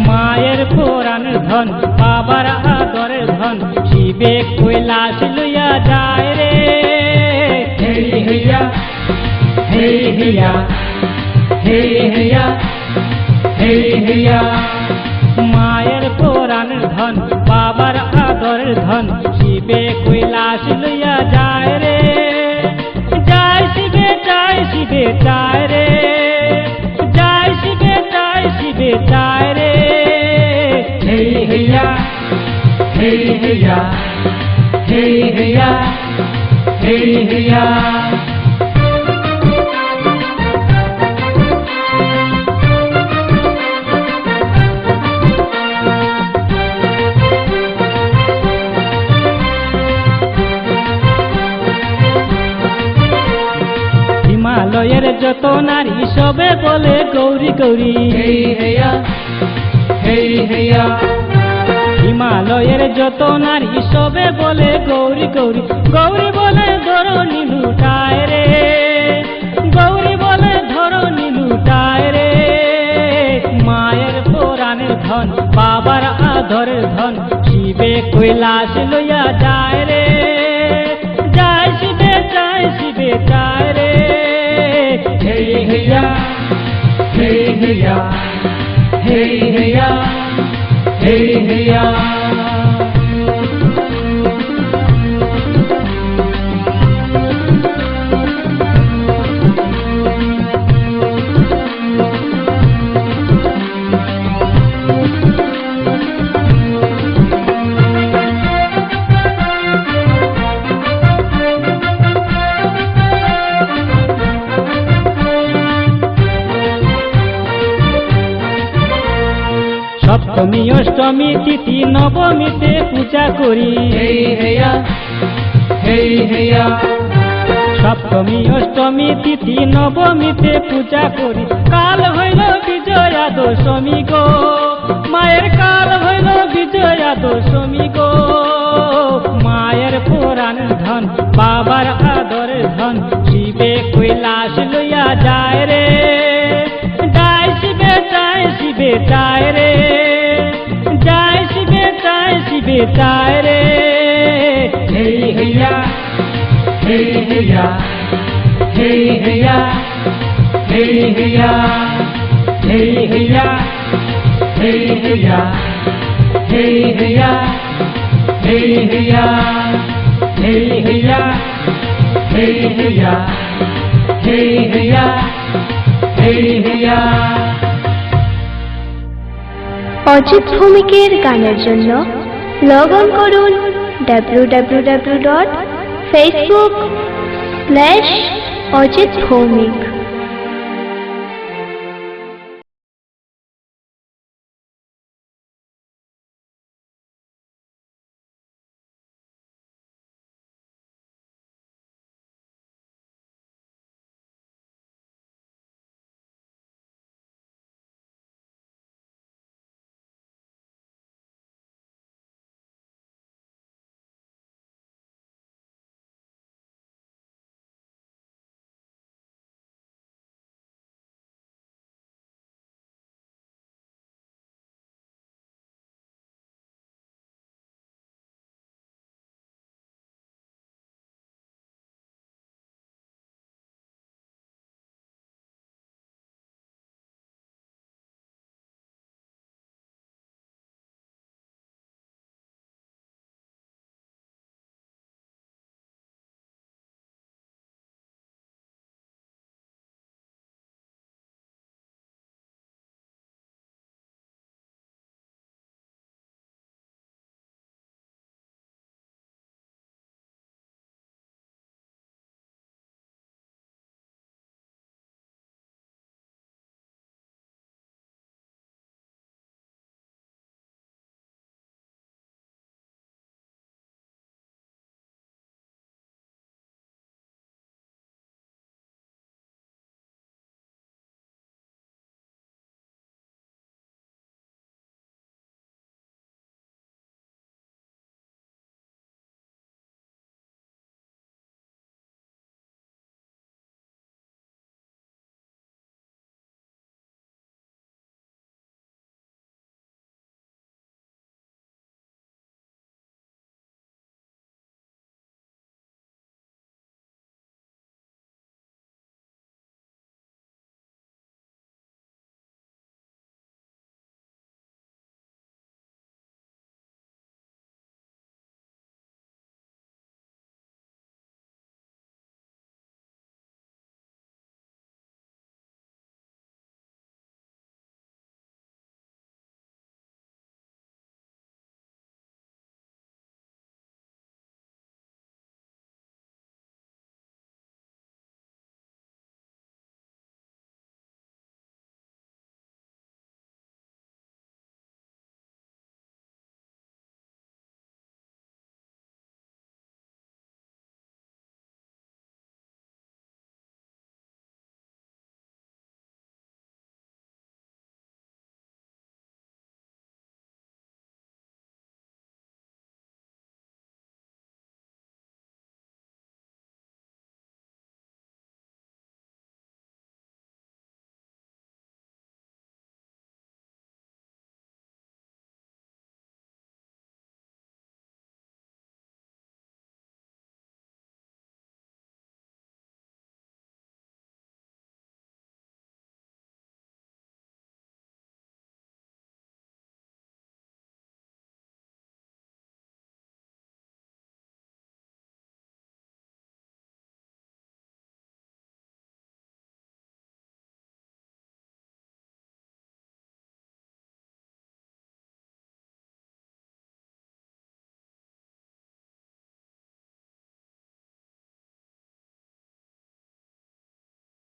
মায়ের পুরাণের ধন বাবার আদরের ধন শিবে কৈলাস লইয়া যায় রে। হেই হেইয়া হেই হেইয়া হেই হেইয়া হেই হেইয়া মায়ের পুরাণের ধন বাবার আদরের ধন শিবে কৈলাস লইয়া যায় রে। যায় শিবে যায় শিবে যায় রে, যায় শিবে যায় শিবে যায় রে। হেই হেইয়া হেই হেইয়া হেই হেইয়া হেই হেইয়া হিমালয়ের যত নারী সবে বলে গৌরী গৌরী। হেই হেইয়া হেই হেইয়া হিমালয়ের যত নারী সবে বলে গৌরী গৌরী। গৌরী বলে ধরণী লুটায় রে, গৌরী বলে ধরণী লুটায় রে। মায়ের পুরাণের ধন বাবার আদরের ধন শিবে কৈলাস লইয়া যায় রে। যায় শিবে যায় শিবে যায় রে। হেই হেইয়া হেই হেইয়া হেই হেইয়া হেই হেইয়া সপ্তমী অষ্টমী তিথি নবমীতে পূজা করি। হেই হেইয়া হেই হেইয়া সপ্তমী অষ্টমী তিথি নবমীতে পূজা করি। কাল হইল বিজয়া দশমী গো, মায়ের কাল হইল বিজয়া দশমী গো। মায়ের পুরাণের ধন বাবার আদরের ধন শিবে কৈলাস লইয়া যায় রে। যায় শিবে যায় শিবে যায় রে, যায় শিবে যায় শিবে যায় রে। হেই হেইয়া হেই হেইয়া হেই হেইয়া হেই হেইয়া হেই হেইয়া হেই হেইয়া হেই হেইয়া হেই হেইয়া হেই হেইয়া হেই হেইয়া হেই হেইয়া হেই হেইয়া। অজিত ভৌমিকের গানের জন্য লগ অন করুন www.facebook/অজিত ভৌমিক।